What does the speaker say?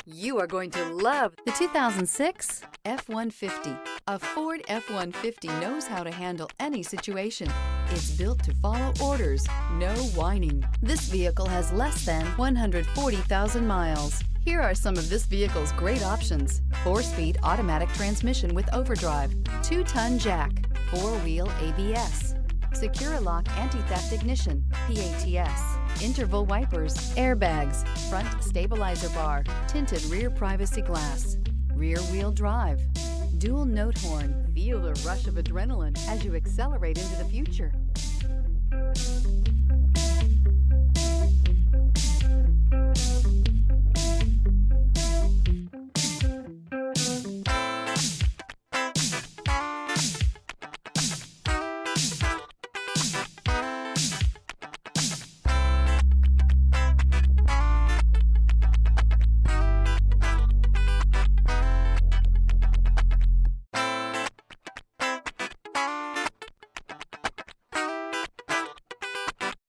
You are going to love the 2006 F-150. A Ford F-150 knows how to handle any situation. It's built to follow orders, no whining. This vehicle has less than 140,000 miles. Here are some of this vehicle's great options: 4-speed automatic transmission with overdrive, 2-ton jack, 4-wheel ABS, Secure Lock anti-theft ignition, PATS, interval wipers, airbags, front stabilizer bar, tinted rear privacy glass, rear wheel drive, dual note horn. Feel the rush of adrenaline as you accelerate into the future.